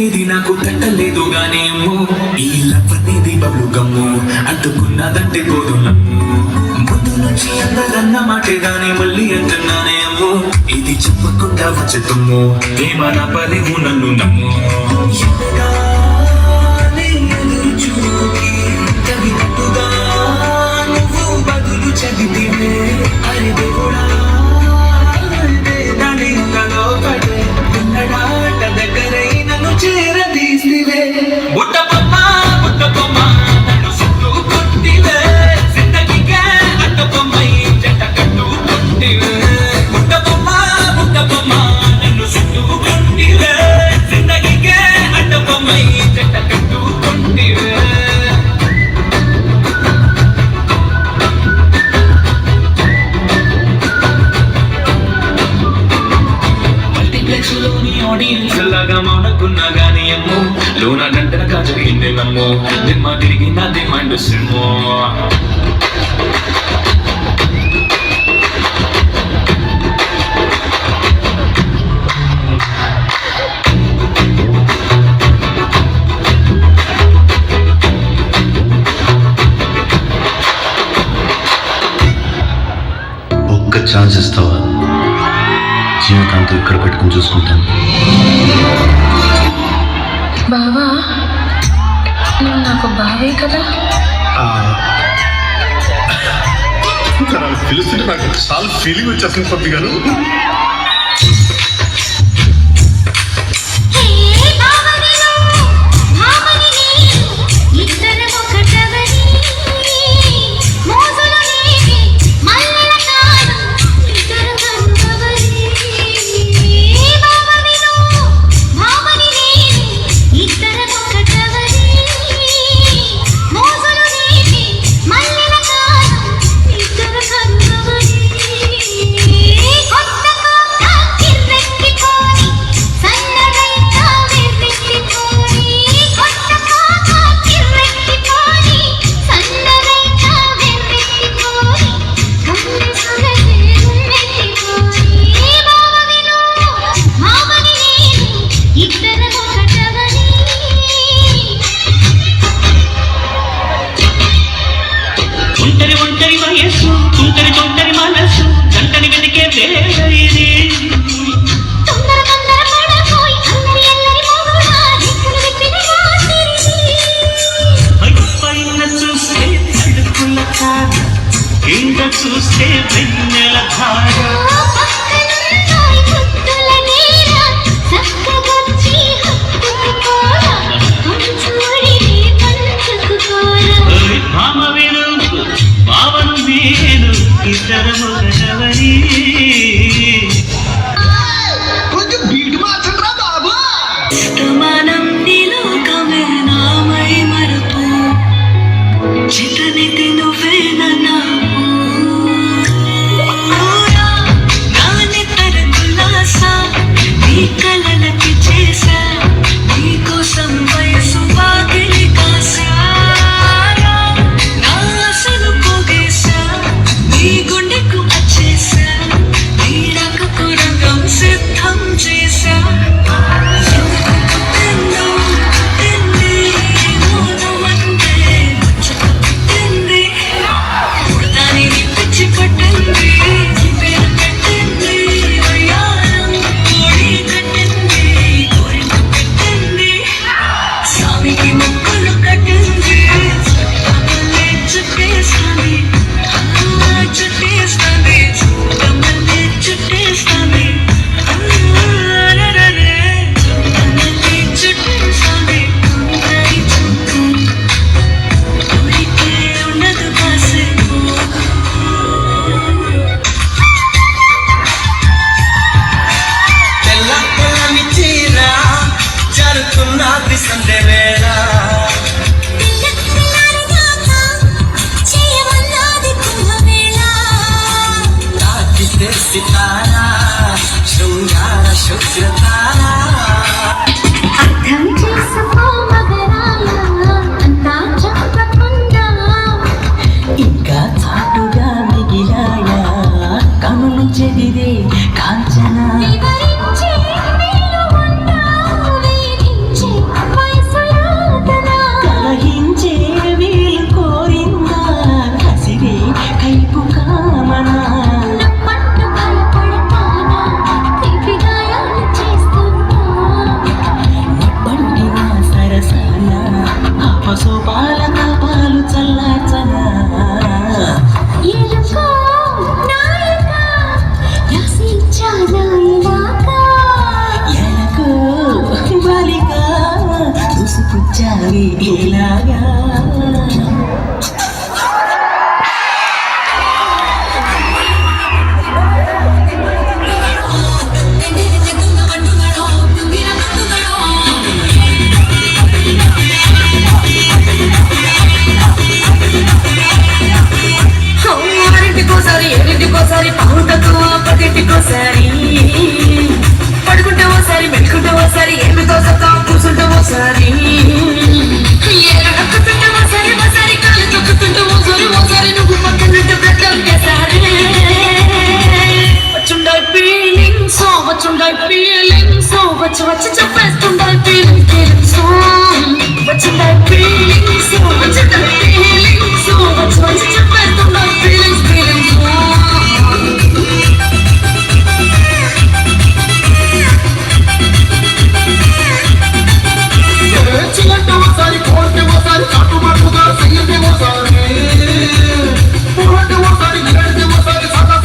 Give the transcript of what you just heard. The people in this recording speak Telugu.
ఏది నాకు తట్టలేదు గానీ అమ్మో ఈ లవ్ అనేది బబ్లు గమ్ము అంటుకున్నదంటే పోదు నమ్ము ముందు నుంచి అందరన్న మాటే గానీ మళ్ళీ అంటున్నానే అమ్మో ఇది చెప్పకుండా వచ్చేతుమ్ము ఏమన పలివు నన్ను నమ్ము కవితగా నువ్వు బదులు చదివివే అరే దేవుడా చేరదీసివే బుట్టబొమ్మ బుట్టబొమ్మ నన్ను చుట్టూ కొట్టివే జిందగీకే అడ్డబొమ్మై జంట కట్టుకుంటివే బుట్టబొమ్మ బుట్టబొమ్మ నన్ను చుట్టూ కొట్టివే జిందగీకే అడ్డబొమ్మై జంట కట్టుకుంటివే మల్టీప్లెక్స్లోని ఆడియన్స్ లాగా మౌనకున్నా గానీ అమ్మో లోన గంటనగా జరిగింది నమ్మో దిమ్మ తిరిగి నా దిమ్మండు సిమ్మో ఒక్క ఛాన్స్ ఇస్తావా జీవితాంతం ఇక్కడ పెట్టుకుని చూసుకుంటాను బావా నువ్వు నాకు బావే కదా పిలుస్తుంటే నాకు చాలా ఫీలింగ్ వచ్చేస్తుంది కొద్దిగాను ఒంటరి వయస్సు తుంటరి మనస్సు గంటని వెతికే వేరైది పైన చూస్తే తడుకుల కాదు కింద చూస్తే వెన్నెల ధార ఇద్దరము గడవరి కొంచెం బీట్ మార్చండి రా బాబు స్తమానం నీలోకమే నామై మరపు చితనితి నువ్వే నాకు చేతికోసారి పడుకుంటే ఓసారి మెట్టుకుంటే ఓసారి ఏమితో సత్తా కూర్చుంటే ఓసారి ఏరడక్కుతుంటే ఓసారి ఓసారి కాలు తొక్కుతుంటే ఓసారి ఓసారి నువ్వు పక్కనుంటే ప్రతి ఒక్కసారి వచ్చుండాయి ఫీలింగ్స్ వచ్చి వచ్చి